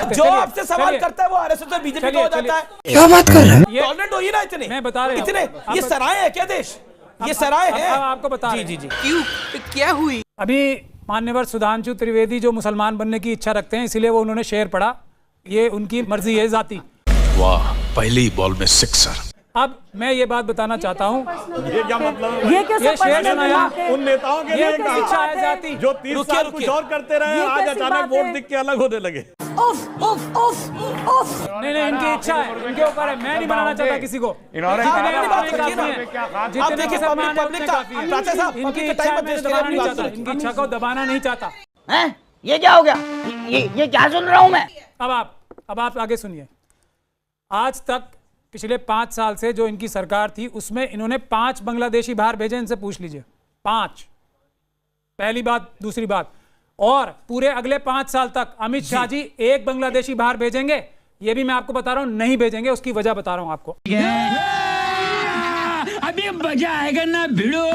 जो आपसे सवाल करता है वो आरएसएस और बीजेपी का हो जाता है। क्या बात कर रहे हैं? टॉलरेंट हो ही ना इतने, मैं बता रहा हूं इतने, ये सराय है क्या देश? ये सराय है। आपको बता जी जी जी। क्यों, क्या हुई? अभी मान्यवर सुधांशु त्रिवेदी जो मुसलमान बनने की इच्छा रखते हैं, इसीलिए वो उन्होंने शेर पढ़ा, ये उनकी मर्जी है जाती। वाह, पहली बॉल में सिक्सर। अब मैं ये बात बताना चाहता हूँ, ये क्या मतलब? ये शेर सुनाया उन नेताओं के लिए ये इच्छा है जाती जो 30 साल कुछ और करते रहे, आज अचानक वोट दिख के अलग होने लगे। नहीं, इनकी इच्छा है, इनके ऊपर है, मैं नहीं बनाना चाहता किसी को। आप देखिए पब्लिक का, प्राचा साहब, इनकी इच्छा है, मैं दबाना नहीं चाहता, इनकी इच्छा को दबाना नहीं चाहता। हैं? ये क्या हो गया? ये क्या सुन रहा हूं मैं? अब आप आगे सुनिए। आज तक पिछले 5 साल से जो इनकी सरकार थी उसमें इन्होंने 5 बांग्लादेशी बाहर भेजे, इनसे पूछ लीजिए, 5। पहली बात। दूसरी बात, और पूरे अगले 5 साल तक अमित शाह जी 1 बांग्लादेशी बाहर भेजेंगे, ये भी मैं आपको बता रहा हूं, नहीं भेजेंगे। उसकी वजह बता रहा हूं आपको। अभी मजा आएगा ना भिड़ो।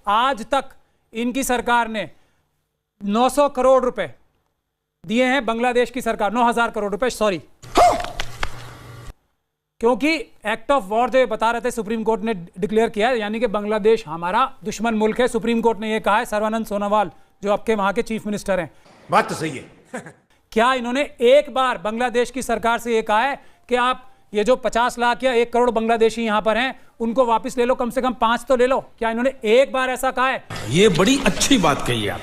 आज तक इनकी सरकार ने 900 करोड़ रुपए दिए हैं, बांग्लादेश की सरकार 9000 करोड़ रुपए, सॉरी, क्योंकि एक्ट ऑफ वॉर जो बता रहे थे सुप्रीम कोर्ट ने डिक्लेयर किया है, यानी कि बांग्लादेश हमारा दुश्मन मुल्क है। सुप्रीम कोर्ट ने यह कहा है, सर्बानंद सोनोवाल जो आपके वहां के चीफ मिनिस्टर हैं। बात तो सही है। क्या इन्होंने एक बार बांग्लादेश की सरकार से यह कहा है कि आप ये जो 50 लाख या 1 करोड़ बांग्लादेशी यहां पर हैं उनको वापस ले लो, कम से कम 5 तो ले लो? क्या इन्होंने एक बार ऐसा कहा है? ये बड़ी अच्छी बात कही आप।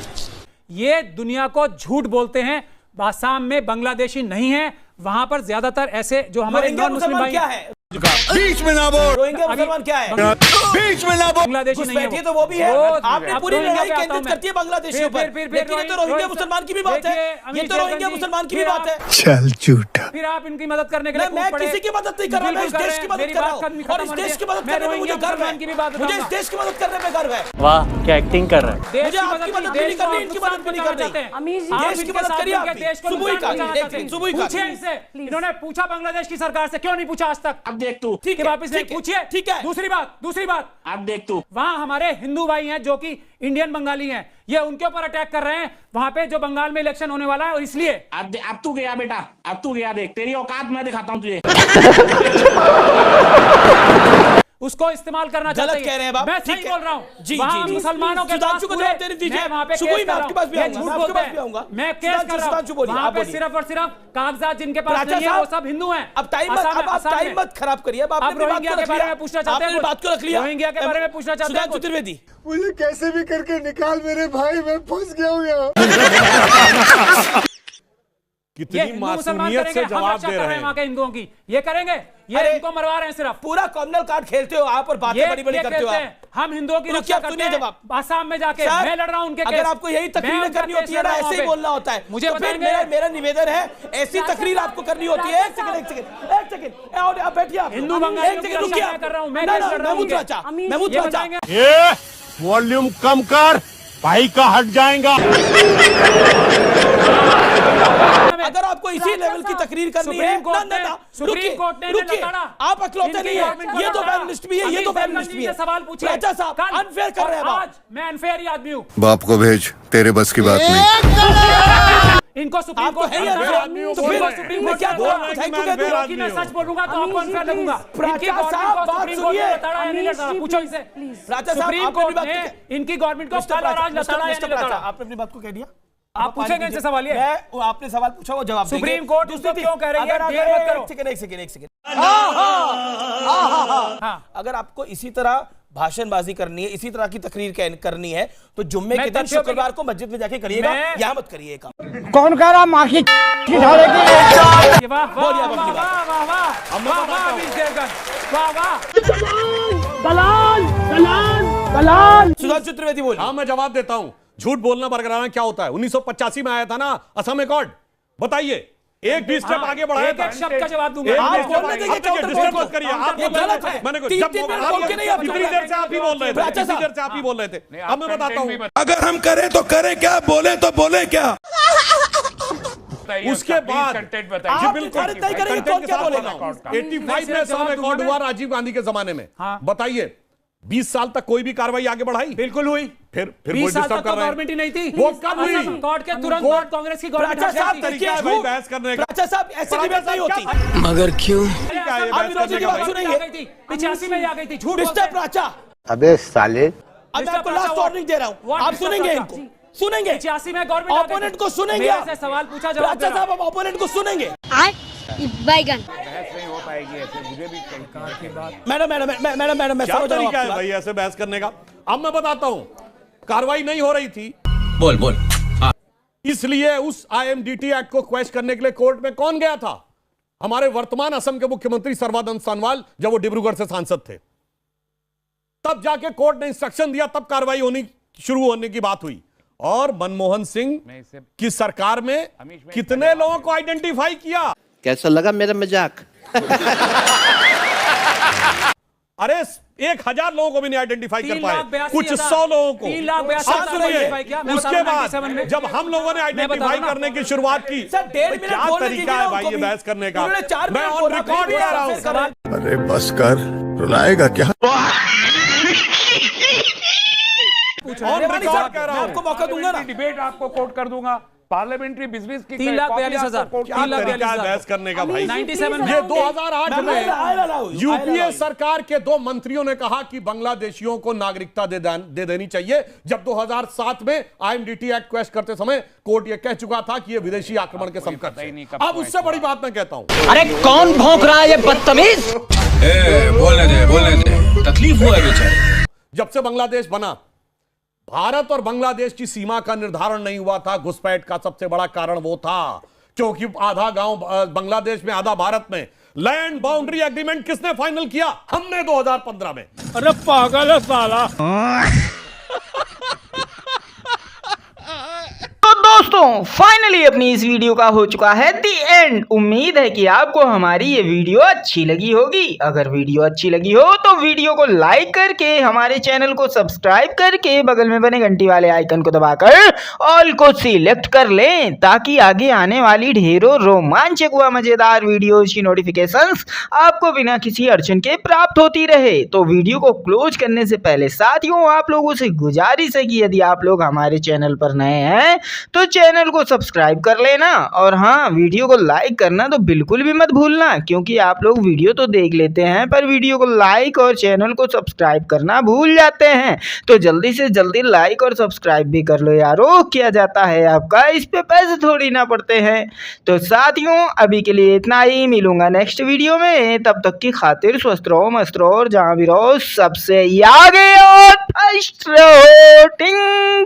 ये दुनिया को झूठ बोलते हैं। आसाम में बांग्लादेशी नहीं है, वहां पर ज्यादातर ऐसे जो हमारे नॉन मुस्लिम भाई क्या है? बीच में ना बोल। रोहिंग्या मुसलमान क्या है? बीच में ना बोल। बांग्लादेशी नहीं है बैठिए तो वो भी है। आपने पूरी लड़ाई केंद्रित करती है बांग्लादेशियों पर, फिर लेकिन ये तो रोहिंग्या मुसलमान की भी बात है। ये तो रोहिंग्या मुसलमान की भी बात है। चल झूठा। फिर आप इनकी मदद करने के लिए मैं किसी की मदद नहीं कर रहा, मैं इस देश की मदद कर रहा हूं, और इस देश की मदद करने में मुझे गर्व है। मुझे इस देश की मदद करने में गर्व है। वाह, क्या एक्टिंग कर रहा है। मुझे आपकी मदद भी नहीं करनी, इनकी मदद भी नहीं करनी। देश की मदद करिए आप। सुबह का पूछिए इनसे, इन्होंने पूछा बांग्लादेश की सरकार से, क्यों नहीं पूछा आज तक? अब देख तू, ठीक है, वापस पूछिए। ठीक है। दूसरी बात, अब देख तू, वहां हमारे हिंदू भाई हैं जो कि इंडियन बंगाली हैं, ये उनके ऊपर अटैक कर रहे हैं वहां पे जो बंगाल में इलेक्शन होने वाला है, और इसलिए अब तू गया बेटा, अब तू गया, देख तेरी औकात मैं दिखाता हूं तुझे। उसको इस्तेमाल करना चाहते हैं। गलत कह रहे हैं बाप, मैं सही बोल रहा हूं। जी वहां जी, मुसलमानों के सुधांशु को जवाब देने दीजिए। मैं वहां पे सुबह केस मैं आपके पास भी ये आऊंगा, झूठ मैं आपके बोलते पास भी आऊंगा। हैं। मैं केस कर रहा सुधांशु बोलिए, हूं। वहां आप पे बोलिए। सिर्फ और सिर्फ कागजात जिनके पास प्राचा नहीं है वो साहब, सब हिंदू हैं। अब टाइम मत खराब करिए। अब आपने रोहिंग्या के बारे में पूछना चाहते हैं, आपने बात को रख लिया। रोहिंग्या के बारे में पूछना चाहते हैं सुधांशु त्रिवेदी, मुझे कैसे भी करके निकाल मेरे भाई, मैं फंस गया हूँ यहाँ। कितनी मासूमियत से जवाब दे रहे हैं। वहां के हिंदुओं की ये करेंगे, ये इनको मरवा रहे हैं सिर्फ। पूरा कॉम्युनल कार्ड खेलते हो आप और बातें बड़ी-बड़ी करते हो आप। हम हिंदुओं की रक्षा करते हैं। जवाब आसाम में जाके मैं लड़ रहा हूं उनके केस। अगर आपको यही तकरीर करनी होती है ना, ऐसे ही बोलना होता है, मुझे तो फिर मेरा निवेदन है, ऐसी तकरीर आपको करनी होती है। एक सेकंड और आप बैठिए। आप हिंदू बंगालियों की रक्षा कर रहा हूं मैं, महमूद राजा, ये वॉल्यूम कम कर, भाई का हट जाएगा। अगर आपको इसी लेवल की तकरीर करनी है, सुप्रीम कोर्ट ने रुकिए, आप अकलौते नहीं है। ये तो बैनलिस्ट भी है, ये तो बैनलिस्ट भी है। सवाल पूछिए राजा साहब, अनफेयर कर रहे हैं आप। आज मैं अनफेयर ही आदमी हूं। बाप को भेज, तेरे बस की बात नहीं। इनको सुप्रीम कोर्ट है तो फिर सुप्रीम कोर्ट क्या क्योंकि मैं सच बोलूंगा तो आपको अनफेयर लगूंगा। इनकी गवर्नमेंट को सुप्रीम कोर्ट ने लताड़ा या नहीं लताड़ा, पूछो इनसे। सुप्रीम कोर्ट ने इनकी गवर्नमेंट को कल और आज लताड़ा या नहीं लताड़ा? आपने अपनी बात को कह दिया। आप पूछेंगे इनसे सवाल। ये आपने सवाल पूछा, वो जवाब देंगे। सुप्रीम कोर्ट उसको क्यों कह रही है? एक सेकंड। अगर आपको इसी तरह भाषणबाजी करनी है, इसी तरह की तकरीर करनी है, तो जुम्मे के दिन शुक्रवार को मस्जिद में जाके करिएगा, यहाँ मत करिए काम। कौन कह रहा माखी सुधांशु त्रिवेदी बोलिए। हाँ, मैं जवाब देता हूं। झूठ बोलना बरकरार क्या होता है? 1985 में आया था ना असम एकॉर्ड, बताइए। एक भी स्टेप आगे बढ़ाया था। एक शब्द का जवाब दूंगा। आप बोलने देंगे, डिस्टर्ब मत करिए। आप गलत है। मैंने तीन मिनट बोल के नहीं, आप इतनी देर से आप ही बोल रहे थे, इतनी देर से आप ही बोल रहे थे। अब मैं बताता हूं, अगर हम करें तो करें क्या, बोले तो बोले क्या। उसके बाद जी बिल्कुल कंटेंट के साथ बोल रहा हूं। 85 में असम एकॉर्ड हुआ राजीव गांधी के जमाने में। बताइए 20 साल तक कोई भी कार्रवाई आगे बढ़ाई? बिल्कुल हुई। फिर 20 साल डिस्टर्ब तक कर तो रहे हैं। गवर्नमेंट ही नहीं थी। वो कब हुई? असम अकॉर्ड के तुरंत बाद कांग्रेस की गवर्नमेंट प्राचा साहब, थी। देखिए, भाई बहस करने का। प्राचा साहब, ऐसे डिबेट नहीं होती। मगर क्यों? क्या है ये आप बहस विरोधी करने की का बात भाई? सुनेंगे। 85 में ही आ गई थी, झूठ बोलते मिस्टर हैं। प्राचा, अबे साले, अब मैं आपको लास्ट वार्निंग दे रहा हूं, What आप Mr. सुनेंगे Pracha? इनको, सुनेंगे 85 में गवर्नमेंट ओपोनेंट को सुनेंगे मेरे आप। से सवाल पूछा, जवाब प्राचा दे रहा साहब, आप ओपोनेंट को सुनेंगे। बैगन मैडम मैडम मैडम मैडम मैं क्या समझ रहा हूं तरीका है आपकी भाई ऐसे बहस करने का? अब मैं बताता हूं, कार्रवाई नहीं हो रही थी, बोल बोल। इसलिए उस आईएमडीटी एक्ट को क्वेश्चन करने के लिए कोर्ट में कौन गया था? हमारे वर्तमान असम के मुख्यमंत्री सर्बानंद सोनोवाल, जब वो डिब्रूगढ़ से सांसद थे, तब जाके कोर्ट ने इंस्ट्रक्शन दिया, तब कार्रवाई होनी शुरू होने की बात हुई। और मनमोहन सिंह की सरकार में कितने लोगों को आइडेंटिफाई किया? कैसा लगा मेरा मजाक? अरे 1000 लोगों को भी नहीं आइडेंटिफाई कर पाए, 3,82,000 कुछ 100 लोगों को। 3,82,000 अब सुनिए, आइडेंटिफाई किया। मैं बता उसके रहा हूं, बाद 97 में। जब हम लोगों ने आइडेंटिफाई रहा हूं करने की शुरुआत की, सर, 1.5 मिनट क्या बोलने तरीका दीजिए है ना भाई ये उनको बहस करने का? उन्होंने 4 मैं मिनट ऑन बोला, रिकॉर्ड फिर कह रहा फिर कर रहे हूं। हैं। अरे बस कर, रुलाएगा क्या? ऑन रिकॉर्ड कह रहा मैं हूं। आपको मौका दूंगा ना। डिबेट आपको कोट कर दूंगा, पार्लियामेंट्री बिजनेस की 3,42,000 क्या तरीका है बहस करने का भाई? 97 में। ये 2008 में यूपीए यूपीए सरकार के 2 मंत्रियों ने कहा कि बांग्लादेशियों को नागरिकता दे देनी चाहिए, जब 2007 में आईएमडीटी एक्ट क्वेश्चन करते समय कोर्ट ये कह चुका था कि ये विदेशी आक्रमण के समकक्ष है। अब उससे बड़ी बात मैं कहता हूं, अरे कौन भौंक रहा है ये बदतमीज? बोलने दे, तकलीफ हुआ है बेचारे। जब से बांग्लादेश बना, भारत और बांग्लादेश की सीमा का निर्धारण नहीं हुआ था। घुसपैठ का सबसे बड़ा कारण वो था, क्योंकि आधा गांव बांग्लादेश में, आधा भारत में। लैंड बाउंड्री एग्रीमेंट किसने फाइनल किया? हमने 2015 में। अरे पागल है साला। तो दोस्तों फाइनली अपनी इस वीडियो का हो चुका है दी एंड। उम्मीद है कि आपको हमारी ये वीडियो अच्छी लगी होगी। अगर वीडियो अच्छी लगी हो तो वीडियो को लाइक करके, हमारे चैनल को सब्सक्राइब करके, बगल में बने घंटी वाले आइकन को दबाकर ऑल को सिलेक्ट कर लें, ताकि आगे आने वाली ढेरों रोमांचक व मजेदार वीडियोज की नोटिफिकेशंस आपको बिना किसी अड़चन के प्राप्त होती रहे। तो वीडियो को क्लोज करने से पहले साथियों, आप लोगों से गुजारिश है कि यदि आप लोग हमारे चैनल पर नए हैं तो चैनल को सब्सक्राइब कर लेना, और हाँ, वीडियो को लाइक करना तो बिल्कुल भी मत भूलना, क्योंकि आप लोग वीडियो तो देख लेते हैं पर वीडियो को लाइक और चैनल को सब्सक्राइब करना भूल जाते हैं। तो जल्दी से जल्दी लाइक और सब्सक्राइब भी कर लो यारो, क्या जाता है आपका, इस पे पैसे थोड़ी ना पड़ते हैं। तो साथियों अभी के लिए इतना ही, मिलूंगा नेक्स्ट वीडियो में। तब तक की खातिर स्वस्थ रहो, मस्त रहो और जहां भी रहो सबसे आगे और फर्स्ट रहो। टिंग